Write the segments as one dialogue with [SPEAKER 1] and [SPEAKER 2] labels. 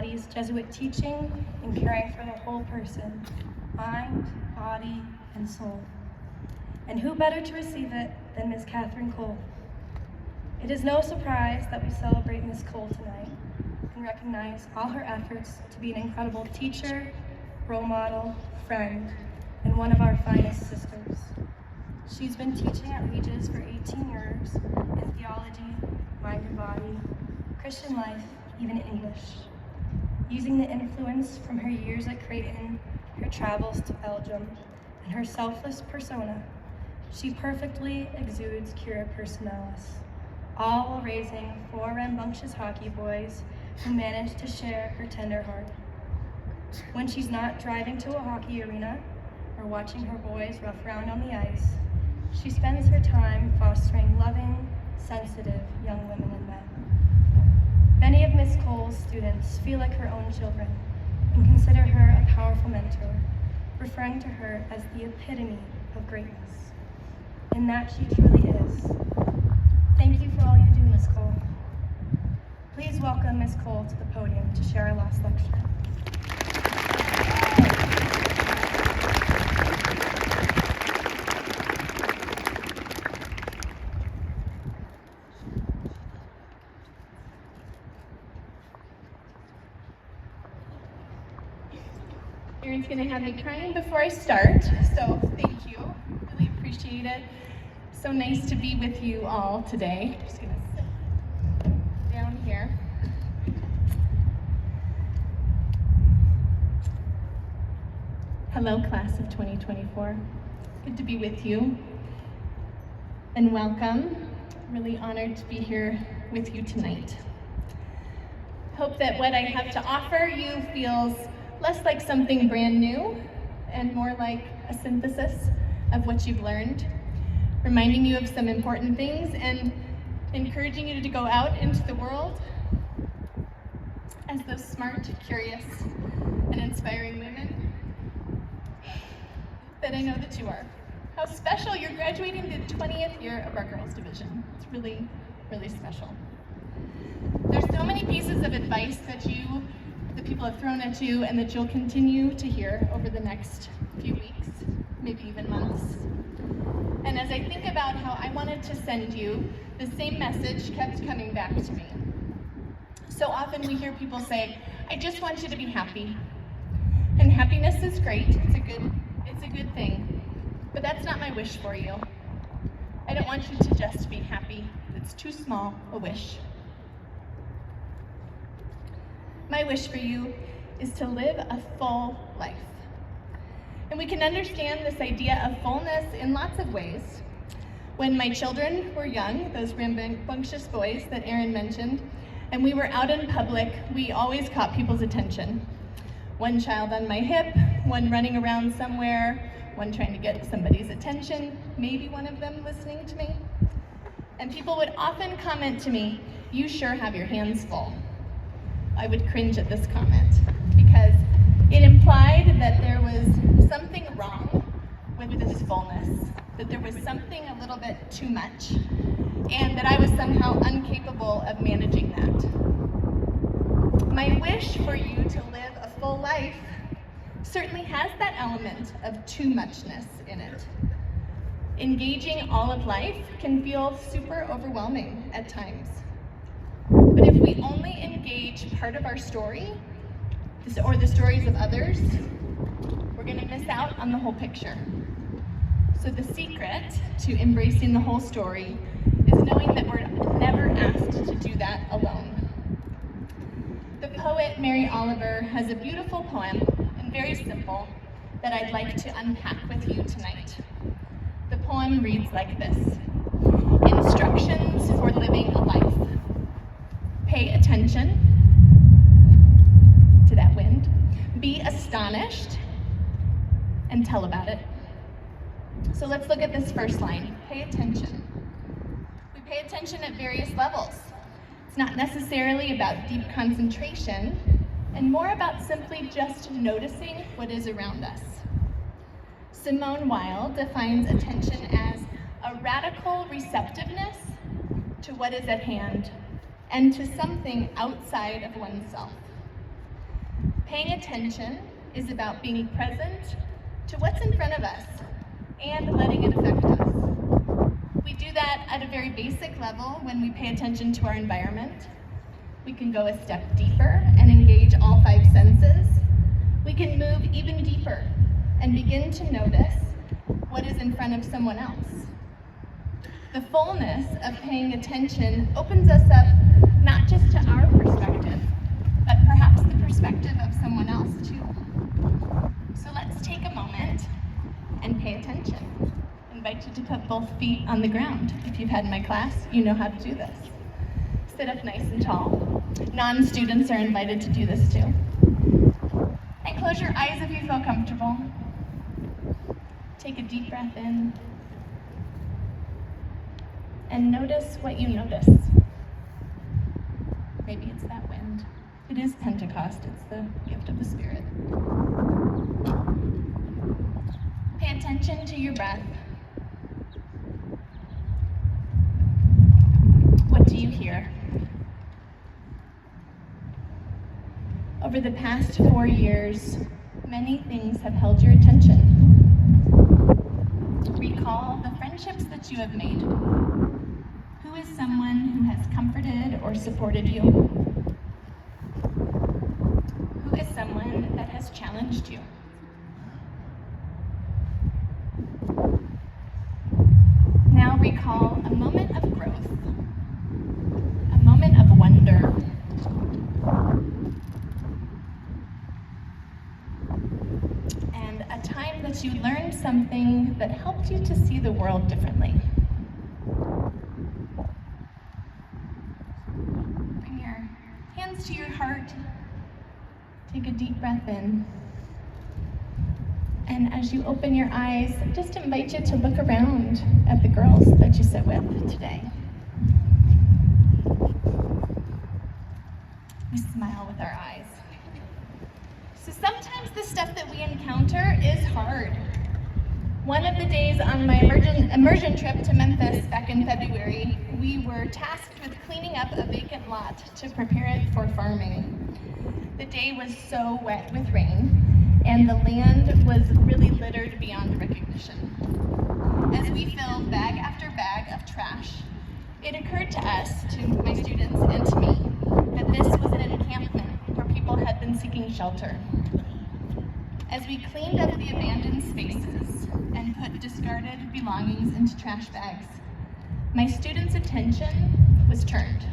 [SPEAKER 1] studies Jesuit teaching and caring for the whole person, mind, body, and soul. And who better to receive it than Ms. Catherine Cole? It is no surprise that we celebrate Ms. Cole tonight and recognize all her efforts to be an incredible teacher, role model, friend, and one of our finest sisters. She's been teaching at Regis for 18 years in theology, mind and body, Christian life, even English. Using the influence from her years at Creighton, her travels to Belgium, and her selfless persona, she perfectly exudes cura personalis, all while raising 4 rambunctious hockey boys who manage to share her tender heart. When she's not driving to a hockey arena or watching her boys rough around on the ice, she spends her time fostering loving, sensitive young women and men. Many of Miss Cole's students feel like her own children and consider her a powerful mentor, referring to her as the epitome of greatness. And that she truly is. Thank you for all you do, Miss Cole. Please welcome Miss Cole to the podium to share our last lecture.
[SPEAKER 2] Erin's gonna have me crying before I start, so thank you. Really appreciate it. So nice to be with you all today. I'm just gonna sit down here. Hello, class of 2024. Good to be with you. And welcome. Really honored to be here with you tonight. Hope that what I have to offer you feels less like something brand new and more like a synthesis of what you've learned, reminding you of some important things and encouraging you to go out into the world as those smart, curious, and inspiring women that I know that you are. How special, you're graduating the 20th year of our girls division. It's really, really special. There's so many pieces of advice that the people have thrown at you and that you'll continue to hear over the next few weeks, maybe even months. And as I think about how I wanted to send you, the same message kept coming back to me. So often we hear people say, I just want you to be happy. And happiness is great, it's a good thing. But that's not my wish for you. I don't want you to just be happy. It's too small a wish. My wish for you is to live a full life. And we can understand this idea of fullness in lots of ways. When my children were young, those rambunctious boys that Erin mentioned, and we were out in public, we always caught people's attention. One child on my hip, one running around somewhere, one trying to get somebody's attention, maybe one of them listening to me. And people would often comment to me, "You sure have your hands full." I would cringe at this comment because it implied that there was something wrong with this fullness, that there was something a little bit too much, and that I was somehow incapable of managing that. My wish for you to live a full life certainly has that element of too muchness in it. Engaging all of life can feel super overwhelming at times. But if we only engage part of our story, or the stories of others, we're gonna miss out on the whole picture. So the secret to embracing the whole story is knowing that we're never asked to do that alone. The poet Mary Oliver has a beautiful poem, and very simple, that I'd like to unpack with you tonight. The poem reads like this: Instructions for living a life. Pay attention to that wind, be astonished, and tell about it. So let's look at this first line, pay attention. We pay attention at various levels. It's not necessarily about deep concentration, and more about simply just noticing what is around us. Simone Weil defines attention as a radical receptiveness to what is at hand and to something outside of oneself. Paying attention is about being present to what's in front of us and letting it affect us. We do that at a very basic level when we pay attention to our environment. We can go a step deeper and engage all 5 senses. We can move even deeper and begin to notice what is in front of someone else. The fullness of paying attention opens us up not just to our perspective, but perhaps the perspective of someone else too. So let's take a moment and pay attention. I invite you to put both feet on the ground. If you've had my class, you know how to do this. Sit up nice and tall. Non-students are invited to do this too. And close your eyes if you feel comfortable. Take a deep breath in. And notice what you notice. Maybe it's that wind. It is Pentecost, it's the gift of the Spirit. Pay attention to your breath. What do you hear? Over the past 4 years, many things have held your attention. Recall the friendships that you have made. Who is someone who has comforted or supported you? Who is someone that has challenged you? Now recall a moment of growth, a moment of wonder, and a time that you learned something that helped you to see the world differently. Bring your hands to your heart. Take a deep breath in. And as you open your eyes, I just invite you to look around at the girls that you sit with today. We smile with our eyes. So sometimes the stuff that we encounter is hard. One of the days on my immersion trip to Memphis back in February, we were tasked with cleaning up a vacant lot to prepare it for farming. The day was so wet with rain, and the land was really littered beyond recognition. As we filled bag after bag of trash, it occurred to us, to my students and to me, that this was an encampment where people had been seeking shelter. As we cleaned up the abandoned spaces and put discarded belongings into trash bags, my students' attention was turned.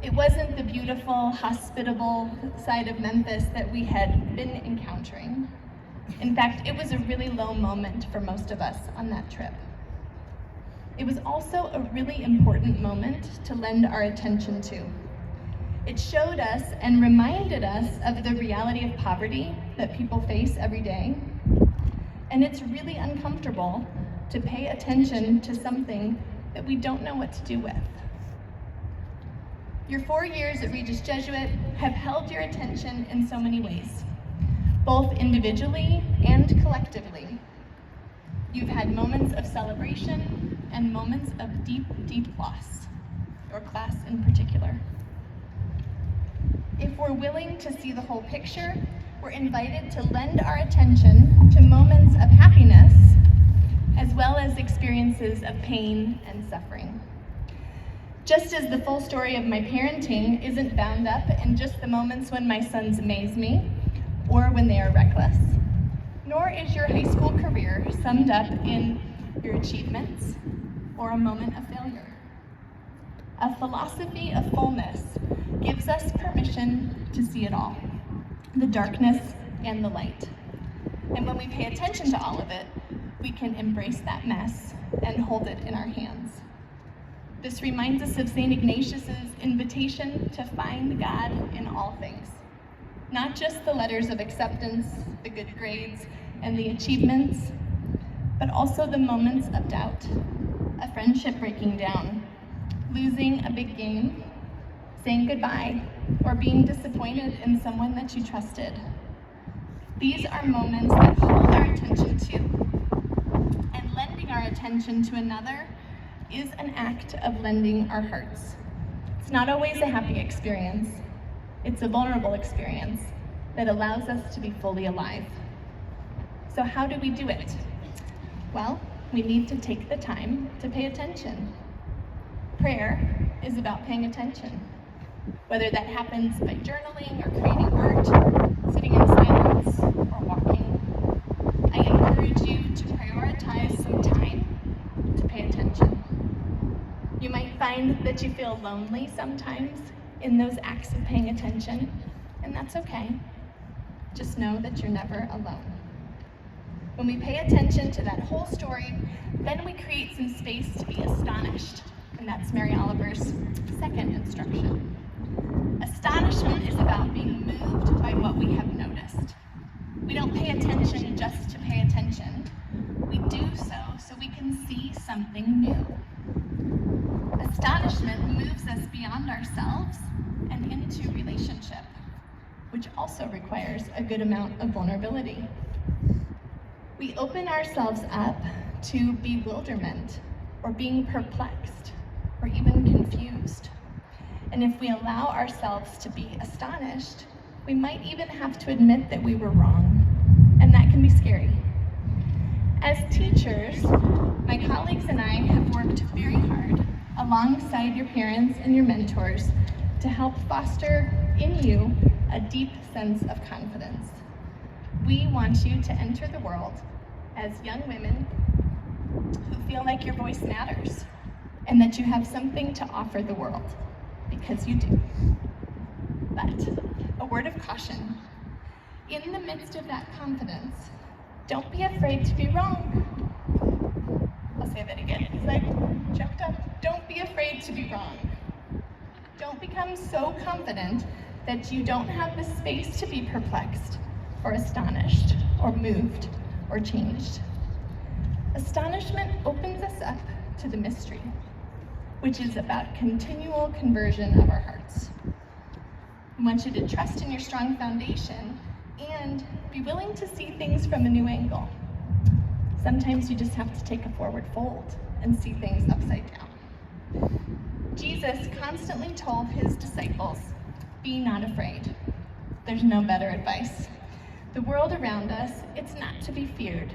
[SPEAKER 2] It wasn't the beautiful, hospitable side of Memphis that we had been encountering. In fact, it was a really low moment for most of us on that trip. It was also a really important moment to lend our attention to. It showed us and reminded us of the reality of poverty that people face every day. And it's really uncomfortable to pay attention to something that we don't know what to do with. Your 4 years at Regis Jesuit have held your attention in so many ways, both individually and collectively. You've had moments of celebration and moments of deep, deep loss, your class in particular. If we're willing to see the whole picture, we're invited to lend our attention to moments of happiness, as well as experiences of pain and suffering. Just as the full story of my parenting isn't bound up in just the moments when my sons amaze me, or when they are reckless, nor is your high school career summed up in your achievements or a moment of failure. A philosophy of fullness gives us permission to see it all, the darkness and the light. And when we pay attention to all of it, we can embrace that mess and hold it in our hands. This reminds us of St. Ignatius's invitation to find God in all things. Not just the letters of acceptance, the good grades, and the achievements, but also the moments of doubt, a friendship breaking down, losing a big game, saying goodbye, or being disappointed in someone that you trusted. These are moments that hold our attention to, and lending our attention to another is an act of lending our hearts. It's not always a happy experience. It's a vulnerable experience that allows us to be fully alive. So how do we do it? Well, we need to take the time to pay attention. Prayer is about paying attention. Whether that happens by journaling or creating art, sitting in silence, or walking, I encourage you to prioritize some time to pay attention. You might find that you feel lonely sometimes in those acts of paying attention, and that's okay. Just know that you're never alone. When we pay attention to that whole story, then we create some space to be astonished, and that's Mary Oliver's second instruction. Astonishment is about being moved by what we have noticed. We don't pay attention just to pay attention. We do so we can see something new. Astonishment moves us beyond ourselves and into relationship, which also requires a good amount of vulnerability. We open ourselves up to bewilderment, or being perplexed, or even confused. And if we allow ourselves to be astonished, we might even have to admit that we were wrong, and that can be scary. As teachers, my colleagues and I have worked very hard alongside your parents and your mentors to help foster in you a deep sense of confidence. We want you to enter the world as young women who feel like your voice matters and that you have something to offer the world, because you do. But a word of caution: in the midst of that confidence, don't be afraid to be wrong. I'll say that again because I choked up. Don't be afraid to be wrong. Don't become so confident that you don't have the space to be perplexed or astonished or moved or changed. Astonishment opens us up to the mystery, which is about continual conversion of our hearts. I want you to trust in your strong foundation and be willing to see things from a new angle. Sometimes you just have to take a forward fold and see things upside down. Jesus constantly told his disciples, "Be not afraid." There's no better advice. The world around us, it's not to be feared.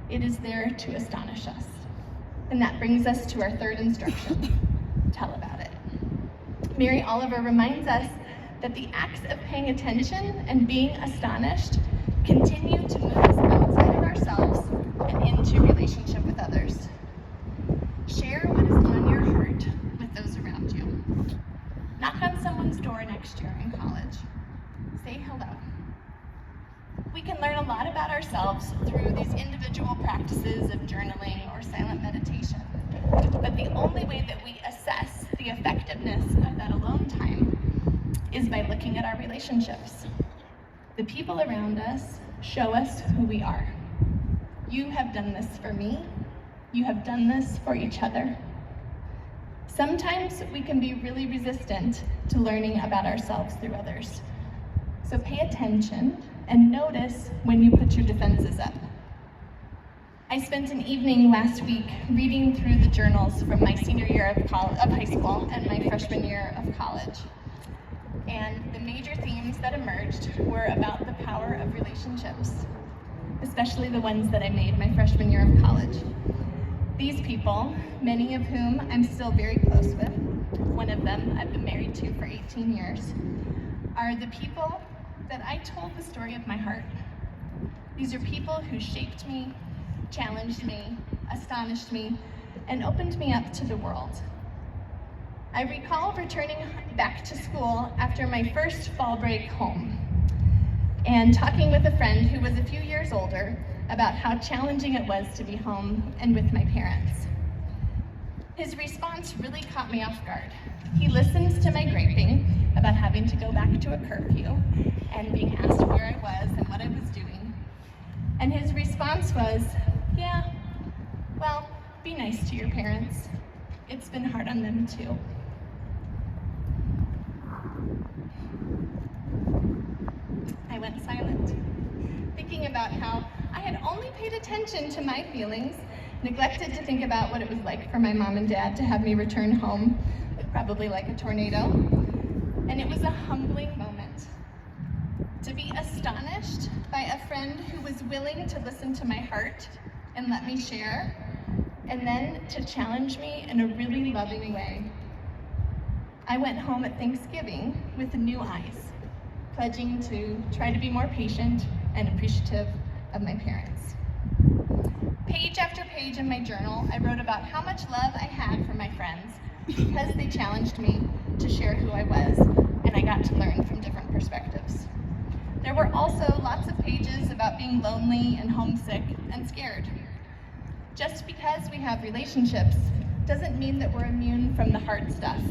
[SPEAKER 2] It is there to astonish us. And that brings us to our third instruction: tell about it. Mary Oliver reminds us that the acts of paying attention and being astonished continue to move us outside of ourselves and into relationship with others. Share what is on your heart with those around you. Knock on someone's door next year in college. Say hello. We can learn a lot about ourselves through these individual practices of journaling or silent meditation. But the only way that we assess the effectiveness of that alone time is by looking at our relationships. The people around us show us who we are. You have done this for me. You have done this for each other. Sometimes we can be really resistant to learning about ourselves through others. So pay attention and notice when you put your defenses up. I spent an evening last week reading through the journals from my senior year of high school and my freshman year of college. And the major themes that emerged were about the power of relationships, especially the ones that I made my freshman year of college. These people, many of whom I'm still very close with, one of them I've been married to for 18 years, are the people that I told the story of my heart. These are people who shaped me, challenged me, astonished me, and opened me up to the world. I recall returning back to school after my first fall break home and talking with a friend who was a few years older about how challenging it was to be home and with my parents. His response really caught me off guard. He listens to my griping about having to go back to a curfew and being asked where I was and what I was doing. And his response was, "Yeah, well, be nice to your parents. It's been hard on them too." I went silent, thinking about how I had only paid attention to my feelings, neglected to think about what it was like for my mom and dad to have me return home, probably like a tornado. And it was a humbling moment to be astonished by a friend who was willing to listen to my heart and let me share, and then to challenge me in a really loving way. I went home at Thanksgiving with new eyes, pledging to try to be more patient and appreciative of my parents. Page after page in my journal, I wrote about how much love I had for my friends because they challenged me to share who I was, and I got to learn from different perspectives. There were also lots of pages about being lonely and homesick and scared. Just because we have relationships doesn't mean that we're immune from the hard stuff.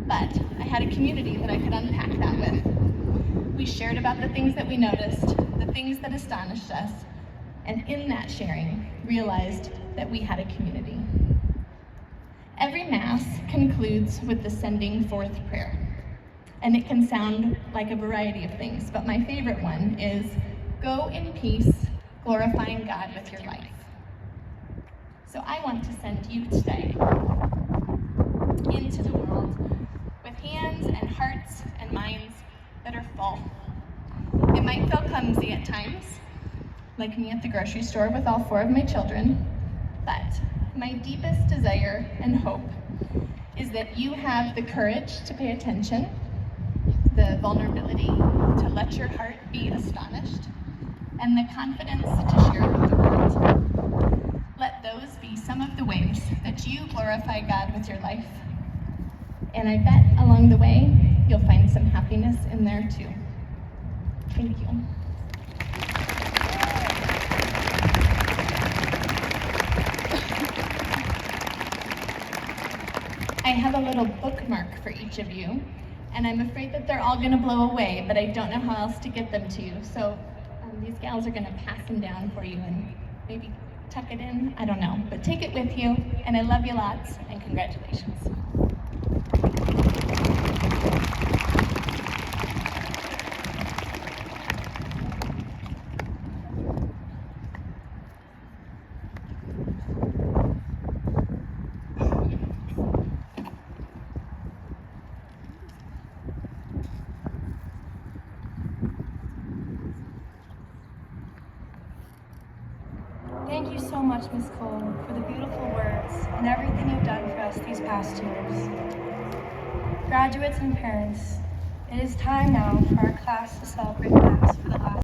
[SPEAKER 2] But I had a community that I could unpack that with. We shared about the things that we noticed, the things that astonished us, and in that sharing, realized that we had a community. Every Mass concludes with the sending forth prayer. And it can sound like a variety of things, but my favorite one is, go in peace, glorifying God with your life. So I want to send you today into the world with hands and hearts and minds that are full. It might feel clumsy at times, like me at the grocery store with all 4 of my children, but my deepest desire and hope is that you have the courage to pay attention, the vulnerability to let your heart be astonished, and the confidence to share with the world. Let those be some of the ways that you glorify God with your life. And I bet along the way, you'll find some happiness in there too. Thank you. I have a little bookmark for each of you, and I'm afraid that they're all going to blow away, but I don't know how else to get them to you. So these gals are going to pass them down for you and maybe tuck it in. I don't know, but take it with you, and I love you lots, and congratulations.
[SPEAKER 1] Thank you so much, Ms. Cole, for the beautiful words and everything you've done for us these past years. Graduates and parents, it is time now for our class to celebrate Mass for the last